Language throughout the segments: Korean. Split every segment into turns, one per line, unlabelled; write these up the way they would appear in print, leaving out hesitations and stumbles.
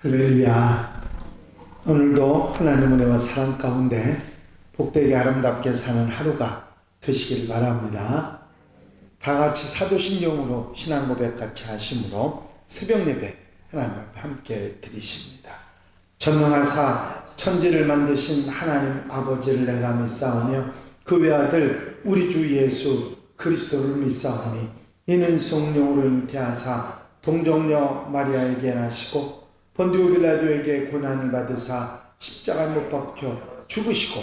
할렐루야. 오늘도 하나님 은혜와 사랑 가운데 복되게 아름답게 사는 하루가 되시길 바랍니다. 다 같이 사도신경으로 신앙 고백 같이 하심으로 새벽 예배 하나님 앞에 함께 드리십니다. 전능하사 천지를 만드신 하나님 아버지를 내가 믿사오며 그 외아들 우리 주 예수 그리스도를 믿사오니 이는 성령으로 잉태하사 동정녀 마리아에게 나시고 본디오 빌라도에게 고난을 받으사 십자가에 못 박혀 죽으시고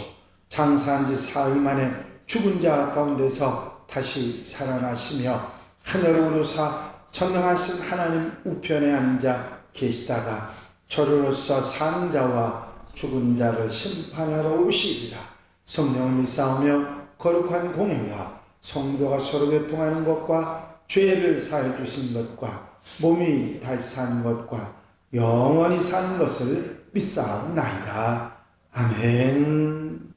장사한 지 사흘 만에 죽은 자 가운데서 다시 살아나시며 하늘로 오르사 전능하신 하나님 우편에 앉아 계시다가 저로서 사는 자와 죽은 자를 심판하러 오시리라. 성령을 믿사오며 거룩한 공회와 성도가 서로 교통하는 것과 죄를 사해 주신 것과 몸이 다시 사는 것과 영원히 사는 것을 믿사옵나이다. 아멘.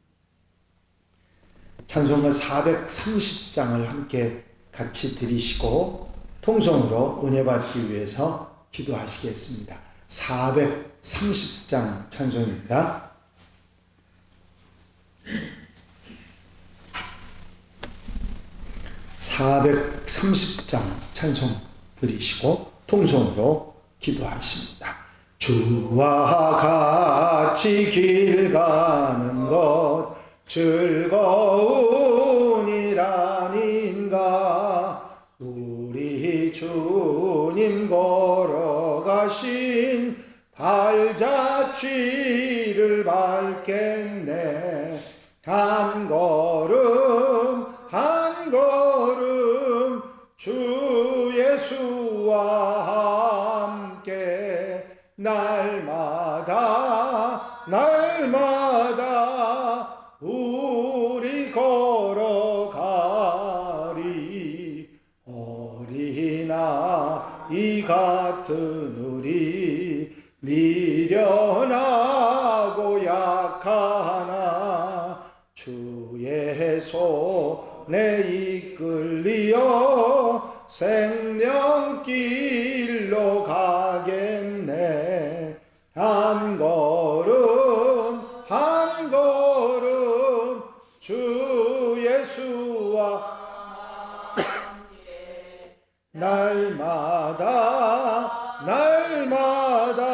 찬송가 430장을 함께 같이 드리시고 통성으로 은혜 받기 위해서 기도하시겠습니다. 430장 찬송입니다. (430장) 찬송 드리시고 통성으로 기도하십니다. 주와 같이 길 가는 것 즐거운 일 아닌가. 우리 주님 걸어가신 발자취를 밟겠네. 한 걸음 한 걸음 주 예수와 함께 날마다 날마다 우리 걸어가리. 어린아이 같은 우리 미련하고 약하나 주의 손에 이끌리어 생명길로 가겠네. 한 걸음 한 걸음 주 예수와 날마다 날마다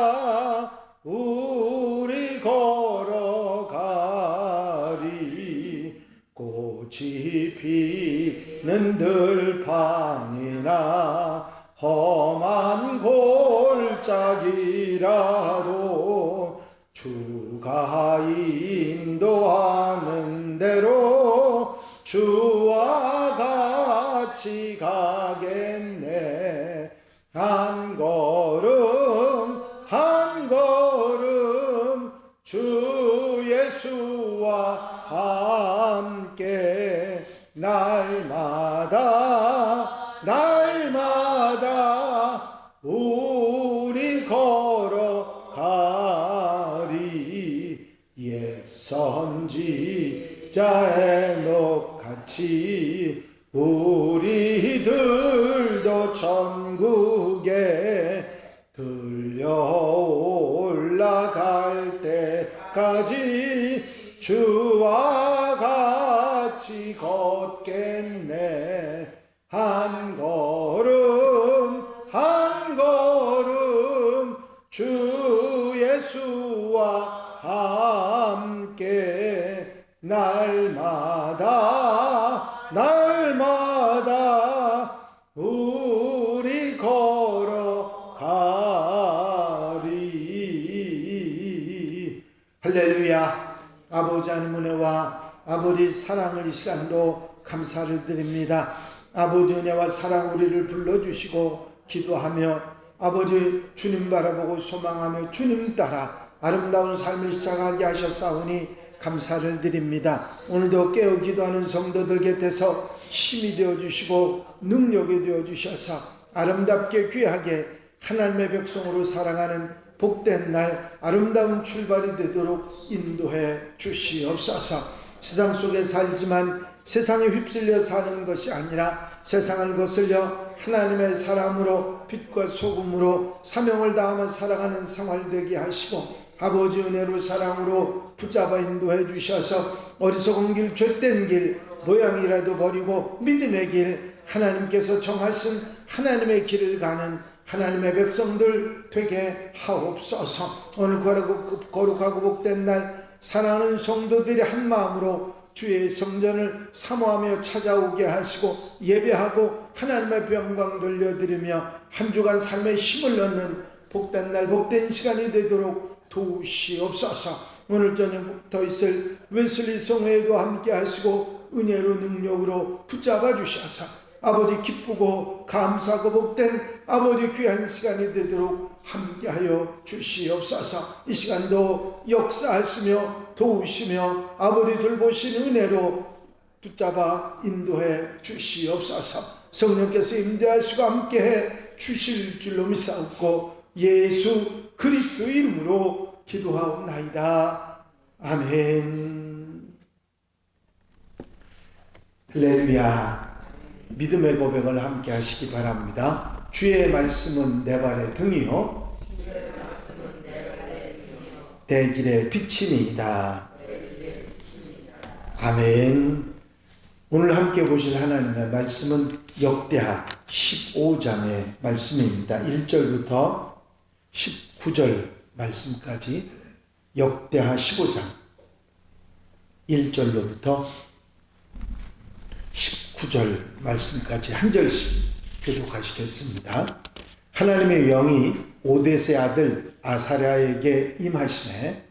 우리 걸어가리. 꽃이 피는 들판이나 험한 골짜기라도 주가 인도하는 대로 주와 같이 가겠네. 한 걸음 한 걸음 주 예수와 함께 날마다 날마다 우리 걸어가리. 옛 선지자 에녹같이 우리들도 천국에 들려 올라갈 때까지 주와 같이 걷겠네. 한 걸음 한 걸음 주 예수와 함께 날마다 날마다 우리 걸어가리. 할렐루야. 아버지 하나님 은혜와 아버지 사랑을 이 시간도 감사를 드립니다. 아버지 은혜와 사랑 우리를 불러주시고 기도하며 아버지 주님 바라보고 소망하며 주님 따라 아름다운 삶을 시작하게 하셨사오니 감사를 드립니다. 오늘도 깨어 기도하는 성도들 곁에서 힘이 되어주시고 능력이 되어주셔서 아름답게 귀하게 하나님의 백성으로 살아가는 복된 날 아름다운 출발이 되도록 인도해 주시옵소서. 세상 속에 살지만 세상에 휩쓸려 사는 것이 아니라 세상을 거슬려 하나님의 사람으로 빛과 소금으로 사명을 다하며 살아가는 생활 되게 하시고 아버지 은혜로 사랑으로 붙잡아 인도해 주셔서 어리석은 길, 죄된 길, 모양이라도 버리고 믿음의 길, 하나님께서 정하신 하나님의 길을 가는 하나님의 백성들 되게 하옵소서. 오늘 거룩하고 복된 날 사랑하는 성도들이 한 마음으로 주의 성전을 사모하며 찾아오게 하시고 예배하고 하나님의 영광 돌려드리며 한 주간 삶에 힘을 얻는 복된 날 복된 시간이 되도록 도우시옵소서. 오늘 저녁부터 있을 웨슬리 성회에도 함께 하시고 은혜로 능력으로 붙잡아 주셔서 아버지 기쁘고 감사하고 복된 아버지 귀한 시간이 되도록 함께하여 주시옵소서. 이 시간도 역사하시며 도우시며 아버지 돌보신 은혜로 붙잡아 인도해 주시옵소서. 성령께서 임재하시고 함께해 주실 줄로 믿사옵고 예수 그리스도 이름으로 기도하옵나이다. 아멘. 할렐루야. 믿음의 고백을 함께 하시기 바랍니다. 주의 말씀은 내 발의 등이요 내 길의 빛이니이다. 아멘. 오늘 함께 보실 하나님의 말씀은 역대하 15장의 말씀입니다. 1절부터 19절 말씀까지 역대하 15장 1절로부터 19절 말씀까지 한 절씩 교독하시겠습니다. 하나님의 영이 오뎃의 아들 아사랴에게 임하시매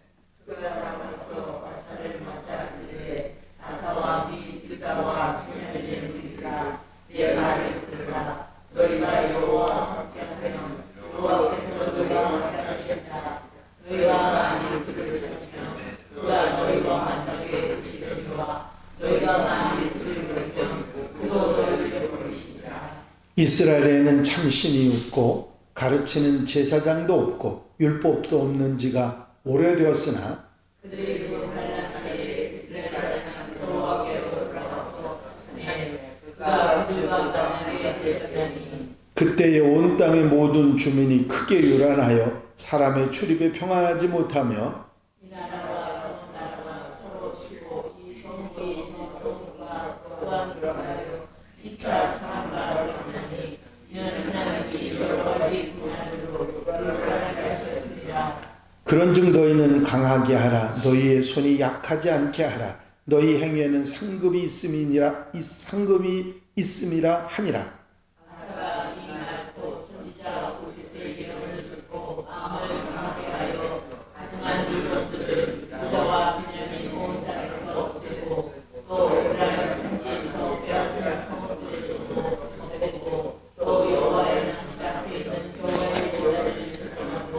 그가 나와서 아사를 맞아 이르되 아사와 및 유다와 베냐민의 무리들아 내 말을 들으라. 너희가 여호와와 함께하면 여호와께서 너희와 함께하시겠다. 너희가 만일 그를 찾으면 그가 너희와 만나게 되시리라. 너희가 만일 그를 버리면 그도 너희를 버리시리라.
이스라엘에는 참신이 없고 가르치는 제사장도 없고 율법도 없는 지가 오래되었으나
그들이 그 환난에 이스라엘 하나님 여호와께로 돌아와서 전에 그가 그들과 만나게 되셨다니
그때의 온 땅의 모든 주민이 크게 요란하여 사람의 출입에 평안하지 못하며
이 나라와 저 나라가 서로 치고 이 성이 저 성과 또한 돌아가요. 피차 사람과 영향이 이는 하나님이 여러 가지 고난으로 불편하게 하셨습니다.
그런즉 너희는 강하게 하라. 너희의 손이 약하지 않게 하라. 너희 행위에는 상급이 있음이라 하니라.
아사가 이 맑고 선지자 오디스의 예언을 듣고 마음을 강하게 하여 가증한 물건들을 유다와 베냐민 온 땅에서 없애고 또 에브라임 산지에서 빼앗은 성읍들에서도 없애고 또 여호와의 낭실 앞에 있는 여호와의 제자를 설정하고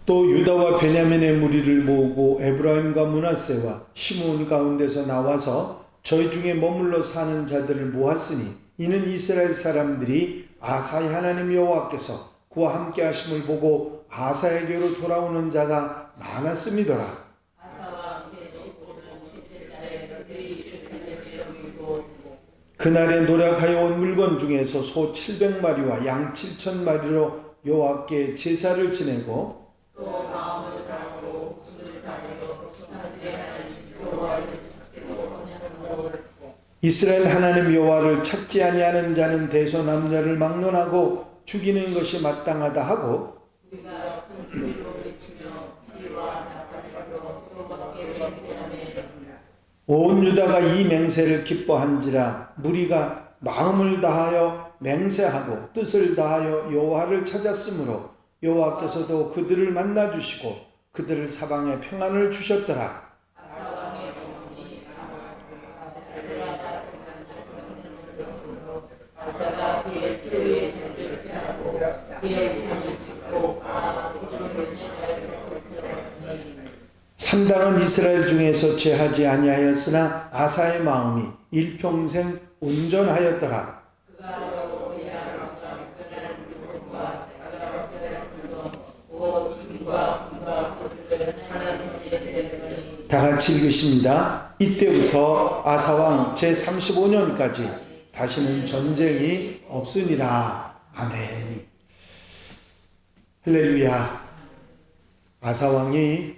또 유다와 베냐민의 무리를 모으고 에브라임과 므낫세와 시므온 가운데서 나와서 저희 중에 머물러 사는 자들을 모았으니 이는 이스라엘 사람들이 아사의 하나님 여호와께서 그와 함께 하심을 보고 아사에게로 돌아오는 자가 많았음이더라.
아사와 제15년 셋째 달에 그들이 예루살렘에 오이고
그날에 노력하여 온 물건 중에서 소 700마리와 양 7,000마리로 여호와께 제사를 지내고
또 마음을 다하고 목숨을 다하여 조상들의 하나님 여호와를 찾기로 언약하고
이스라엘 하나님 여호와를 찾지 아니하는 자는 대소남녀를 막론하고 죽이는 것이 마땅하다 하고
우리가 큰 소리로 외치며 피리와 나팔로 여호와께 맹세하며
온 유다가 이 맹세를 기뻐한지라. 무리가 마음을 다하여 맹세하고 뜻을 다하여 여호와를 찾았으므로 여호와께서도 그들을 만나 주시고 그들을 사방에 평안을 주셨더라.
아사왕의 어머니 아사가 아사가 그의 피로의 죄를 피하고 그의 우상을 짓고 기존을 지시하였으니
산당은 이스라엘 중에서 죄하지 아니하였으나 아사의 마음이 일평생 온전하였더라.
그가 여호와의 아버지가 특별한 물건과 자기가 특별한 물건 곧 금과 금과 금을 하나 정리에 대더니
다 같이 읽으십니다. 이때부터 아사왕 제35년까지 다시는 전쟁이 없으니라. 아멘. 할렐루야. 아사왕이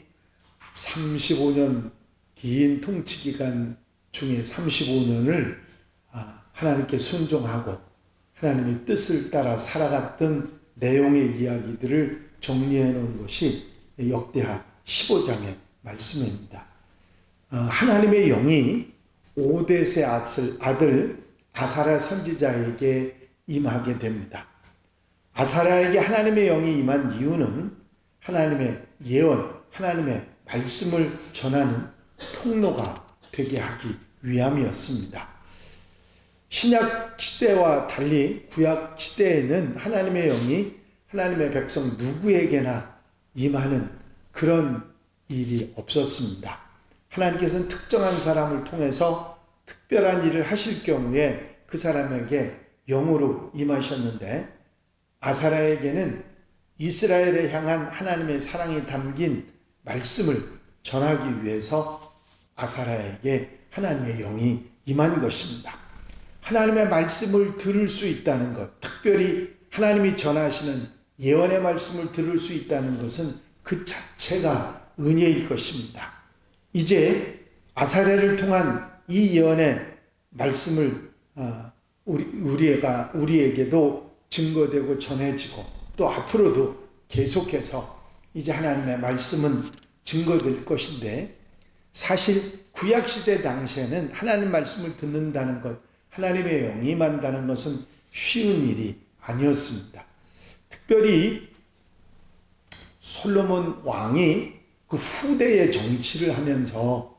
35년 긴 통치기간 중에 35년을 하나님께 순종하고 하나님의 뜻을 따라 살아갔던 내용의 이야기들을 정리해 놓은 것이 역대하 15장의 말씀입니다. 하나님의 영이 오뎃의 아들 아사랴 선지자에게 임하게 됩니다. 아사랴에게 하나님의 영이 임한 이유는 하나님의 예언, 하나님의 말씀을 전하는 통로가 되게 하기 위함이었습니다. 신약 시대와 달리 구약 시대에는 하나님의 영이 하나님의 백성 누구에게나 임하는 그런 일이 없었습니다. 하나님께서는 특정한 사람을 통해서 특별한 일을 하실 경우에 그 사람에게 영으로 임하셨는데, 아사랴에게는 이스라엘에 향한 하나님의 사랑이 담긴 말씀을 전하기 위해서 아사랴에게 하나님의 영이 임한 것입니다. 하나님의 말씀을 들을 수 있다는 것, 특별히 하나님이 전하시는 예언의 말씀을 들을 수 있다는 것은 그 자체가 은혜일 것입니다. 이제 아사랴를 통한 이 예언의 말씀을 우리에게도 증거되고 전해지고 또 앞으로도 계속해서 이제 하나님의 말씀은 증거될 것인데, 사실 구약시대 당시에는 하나님 말씀을 듣는다는 것, 하나님의 영이 임한다는 것은 쉬운 일이 아니었습니다. 특별히 솔로몬 왕이 그 후대의 정치를 하면서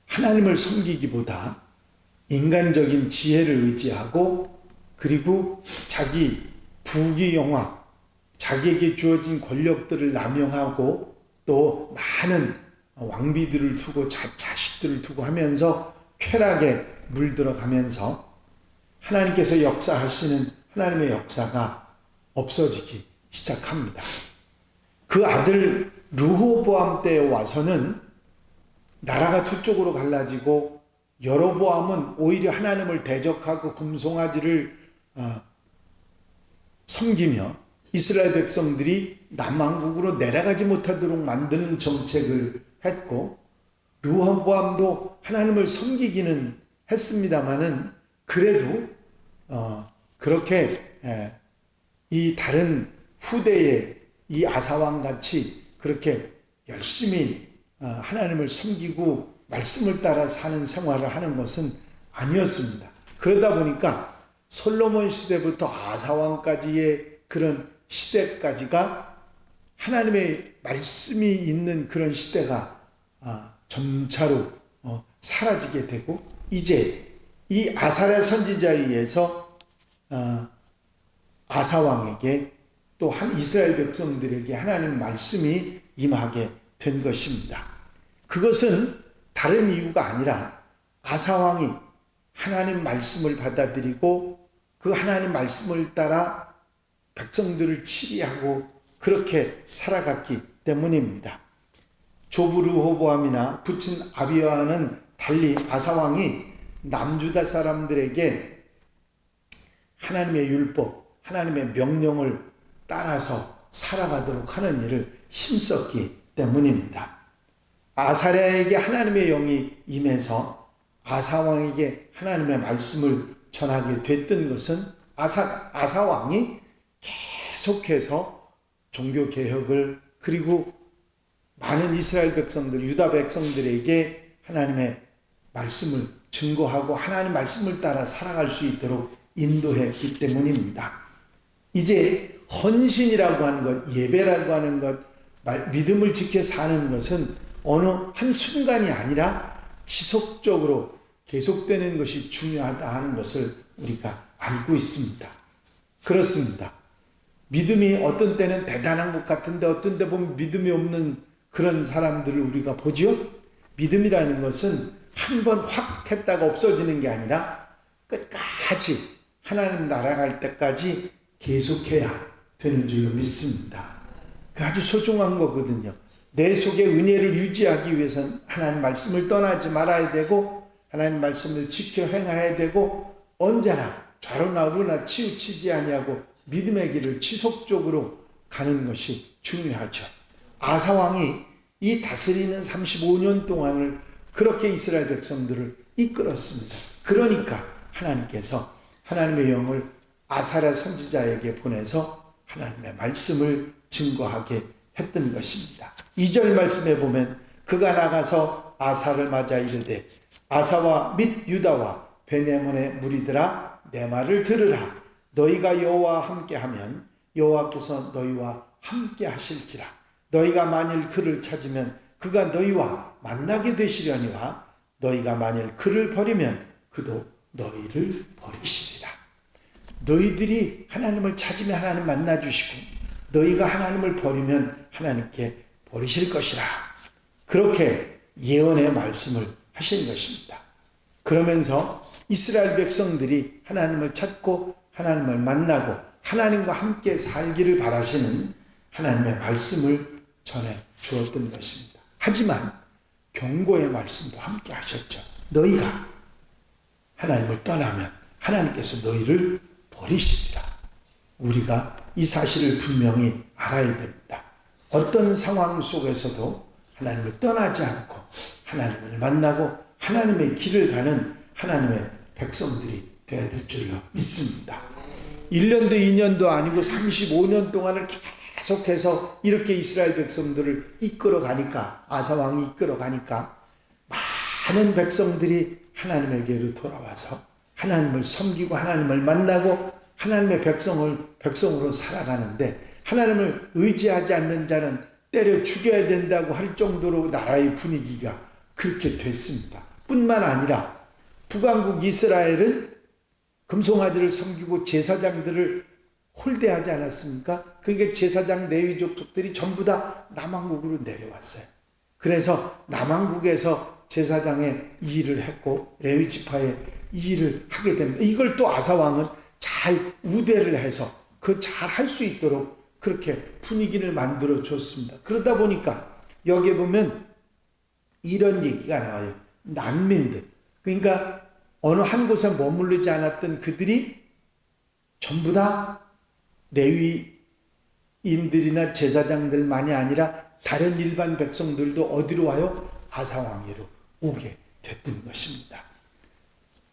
하나님을 섬기기보다 인간적인 지혜를 의지하고, 그리고 자기 부귀영화, 자기에게 주어진 권력들을 남용하고 또 많은 왕비들을 두고 자식들을 두고 하면서 쾌락에 물들어가면서 하나님께서 역사하시는 하나님의 역사가 없어지기 시작합니다. 그 아들 르호보암 때에 와서는 나라가 두 쪽으로 갈라지고, 여로보암은 오히려 하나님을 대적하고 금송아지를 섬기며 이스라엘 백성들이 남왕국으로 내려가지 못하도록 만드는 정책을 했고, 르호보암도 하나님을 섬기기는 했습니다마는 그래도 그렇게 이 다른 후대의 이 아사왕 같이 그렇게 열심히 하나님을 섬기고 말씀을 따라 사는 생활을 하는 것은 아니었습니다. 그러다 보니까 솔로몬 시대부터 아사왕까지의 그런 시대까지가 하나님의 말씀이 있는 그런 시대가 점차로 사라지게 되고, 이제 이 아사랴 선지자에 의해서 아사왕에게 또 한 이스라엘 백성들에게 하나님 말씀이 임하게 된 것입니다. 그것은 다른 이유가 아니라 아사왕이 하나님 말씀을 받아들이고 그 하나님 말씀을 따라 백성들을 치리하고 그렇게 살아갔기 때문입니다. 조부 르호보암이나 부친 아비야와는 달리 아사왕이 남주다 사람들에게 하나님의 율법, 하나님의 명령을 따라서 살아가도록 하는 일을 힘썼기 때문입니다. 아사랴에게 하나님의 영이 임해서 아사왕에게 하나님의 말씀을 전하게 됐던 것은 아사왕이 계속해서 종교개혁을, 그리고 많은 이스라엘 백성들, 유다 백성들에게 하나님의 말씀을 증거하고 하나님 말씀을 따라 살아갈 수 있도록 인도했기 때문입니다. 이제 헌신이라고 하는 것, 예배라고 하는 것, 믿음을 지켜 사는 것은 어느 한순간이 아니라 지속적으로 계속되는 것이 중요하다 하는 것을 우리가 알고 있습니다. 그렇습니다. 믿음이 어떤 때는 대단한 것 같은데 어떤 때 보면 믿음이 없는 그런 사람들을 우리가 보지요. 믿음이라는 것은 한 번 확 했다가 없어지는 게 아니라 끝까지 하나님 나라 갈 때까지 계속해야 되는 줄로 믿습니다. 그 아주 소중한 거거든요. 내 속에 은혜를 유지하기 위해서는 하나님 말씀을 떠나지 말아야 되고 하나님 말씀을 지켜 행해야 되고 언제나 좌로나 우로나 치우치지 아니하고 믿음의 길을 지속적으로 가는 것이 중요하죠. 아사 왕이 이 다스리는 35년 동안을 그렇게 이스라엘 백성들을 이끌었습니다. 그러니까 하나님께서 하나님의 영을 아사랴 선지자에게 보내서 하나님의 말씀을 증거하게 했던 것입니다. 2절 말씀에 보면 그가 나가서 아사를 맞아 이르되 아사와 및 유다와 베냐민의 무리들아 내 말을 들으라. 너희가 여호와와 함께하면 여호와께서 너희와 함께 하실지라. 너희가 만일 그를 찾으면 그가 너희와 만나게 되시려니와 너희가 만일 그를 버리면 그도 너희를 버리시리라. 너희들이 하나님을 찾으면 하나님 만나주시고 너희가 하나님을 버리면 하나님께 버리실 것이라. 그렇게 예언의 말씀을 하신 것입니다. 그러면서 이스라엘 백성들이 하나님을 찾고 하나님을 만나고 하나님과 함께 살기를 바라시는 하나님의 말씀을 전해 주었던 것입니다. 하지만 경고의 말씀도 함께 하셨죠. 너희가 하나님을 떠나면 하나님께서 너희를 버리시리라. 우리가 이 사실을 분명히 알아야 됩니다. 어떤 상황 속에서도 하나님을 떠나지 않고 하나님을 만나고 하나님의 길을 가는 하나님의 백성들이 되어야 될 줄로 믿습니다. 1년도 2년도 아니고 35년 동안을 계속해서 이렇게 이스라엘 백성들을 이끌어 가니까 아사왕이 이끌어 가니까 많은 백성들이 하나님에게로 돌아와서 하나님을 섬기고 하나님을 만나고 하나님의 백성으로 살아가는데 하나님을 의지하지 않는 자는 때려 죽여야 된다고 할 정도로 나라의 분위기가 그렇게 됐습니다. 뿐만 아니라 북왕국 이스라엘은 금송아지를 섬기고 제사장들을 홀대하지 않았습니까? 그러니까 제사장 레위족들이 전부 다 남왕국으로 내려왔어요. 그래서 남왕국에서 제사장의 이 일을 했고 레위 지파의 이 일을 하게 됩니다. 이걸 또 아사 왕은 잘 우대를 해서 그 잘 할 수 있도록 그렇게 분위기를 만들어 줬습니다. 그러다 보니까 여기에 보면 이런 얘기가 나와요. 난민들, 그러니까 어느 한 곳에 머무르지 않았던 그들이 전부 다 레위인들이나 제사장들만이 아니라 다른 일반 백성들도 어디로 와요? 아사왕에로 오게 됐던 것입니다.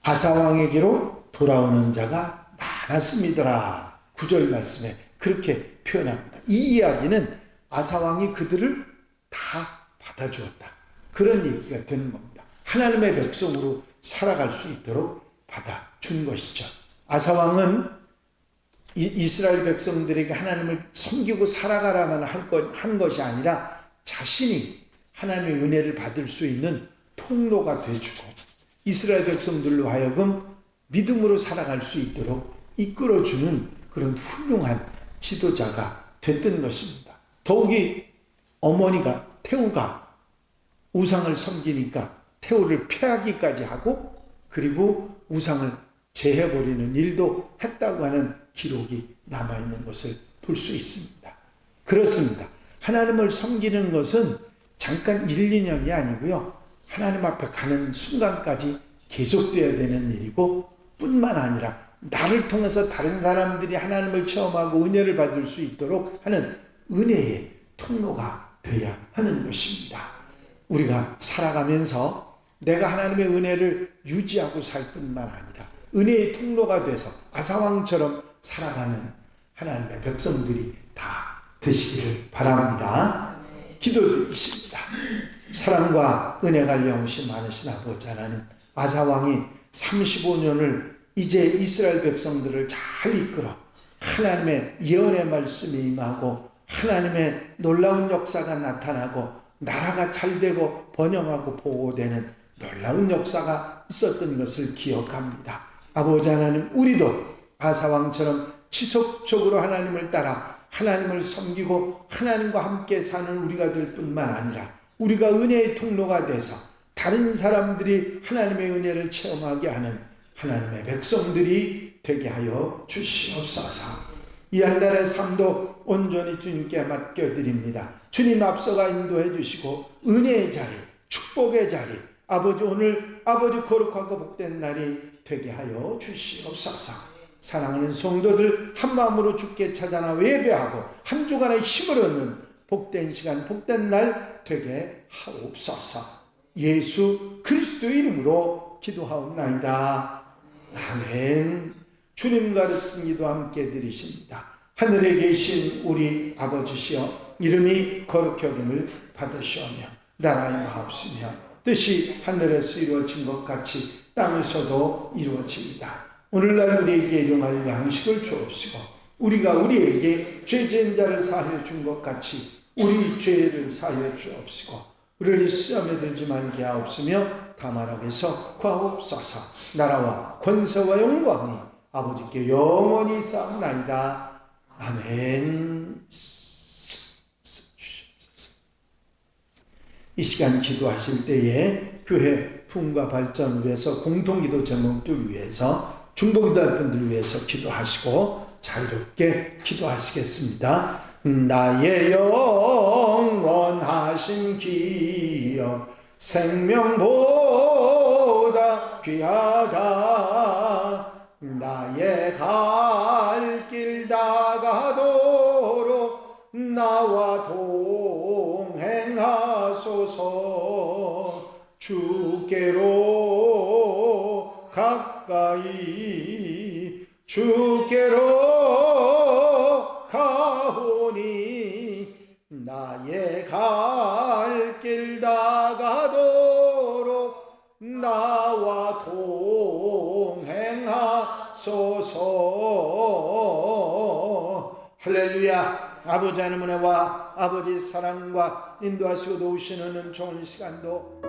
아사왕에게로 돌아오는 자가 많았습니다. 9절 말씀에 그렇게 표현합니다. 이 이야기는 아사왕이 그들을 다 받아주었다. 그런 얘기가 되는 겁니다. 하나님의 백성으로 살아갈 수 있도록 받아준 것이죠. 아사왕은 이스라엘 백성들에게 하나님을 섬기고 살아가라만 한 것이 아니라 자신이 하나님의 은혜를 받을 수 있는 통로가 되어주고 이스라엘 백성들로 하여금 믿음으로 살아갈 수 있도록 이끌어주는 그런 훌륭한 지도자가 됐던 것입니다. 더욱이 어머니가 태우가 우상을 섬기니까 태우를 패하기까지 하고 그리고 우상을 제해버리는 일도 했다고 하는 기록이 남아있는 것을 볼 수 있습니다. 그렇습니다. 하나님을 섬기는 것은 잠깐 1, 2년이 아니고요. 하나님 앞에 가는 순간까지 계속되어야 되는 일이고 뿐만 아니라 나를 통해서 다른 사람들이 하나님을 체험하고 은혜를 받을 수 있도록 하는 은혜의 통로가 되어야 하는 것입니다. 우리가 살아가면서 내가 하나님의 은혜를 유지하고 살 뿐만 아니라 은혜의 통로가 돼서 아사왕처럼 살아가는 하나님의 백성들이 다 되시기를 바랍니다. 기도드리십니다. 사랑과 은혜가 영시 많으신 아버지 하나님, 아사왕이 35년을 이제 이스라엘 백성들을 잘 이끌어 하나님의 예언의 말씀이 임하고 하나님의 놀라운 역사가 나타나고 나라가 잘되고 번영하고 보호되는 놀라운 역사가 있었던 것을 기억합니다. 아버지 하나님, 우리도 아사왕처럼 지속적으로 하나님을 따라 하나님을 섬기고 하나님과 함께 사는 우리가 될 뿐만 아니라 우리가 은혜의 통로가 돼서 다른 사람들이 하나님의 은혜를 체험하게 하는 하나님의 백성들이 되게 하여 주시옵소서. 이 한 달의 삶도 온전히 주님께 맡겨드립니다. 주님 앞서가 인도해 주시고 은혜의 자리, 축복의 자리, 아버지 오늘 아버지 거룩하고 복된 날이 되게 하여 주시옵소서. 사랑하는 성도들 한 마음으로 주께 찾아나 예배하고 한 주간의 힘을 얻는 복된 시간, 복된 날 되게 하옵소서. 예수 그리스도 이름으로 기도하옵나이다. 아멘. 주님 가르치기도 함께 드리십니다. 하늘에 계신 우리 아버지시여, 이름이 거룩히 여김을 받으시오며 나라의 마옵시며 뜻이 하늘에서 이루어진 것 같이 땅에서도 이루어집니다. 오늘날 우리에게 일용할 양식을 주옵시고 우리가 우리에게 죄 지은 자를 사하여 준 것 같이 우리 죄를 사하여 주옵시고 우리를 시험에 들지 말게 하옵시며 다만 악에서 구하옵소서. 나라와 권세와 영광이 아버지께 영원히 쌓옵나이다. 아멘. 이 시간 기도하실 때에 교회 부흥과 발전을 위해서 공동기도 제목들 위해서 중보기도할 분들 위해서 기도하시고 자유롭게 기도하시겠습니다. 나의 영원하신 기업 생명보다 귀하다. 나의 갈 길 다가도록 나와 동행하소서. 주께로 가까이 주께로 가오니 나의 갈 길 다가도록 나와 동행하소서. 할렐루야. 아버지 하나님의 은혜와 아버지 사랑과 인도하시고 도우시는 좋은 시간도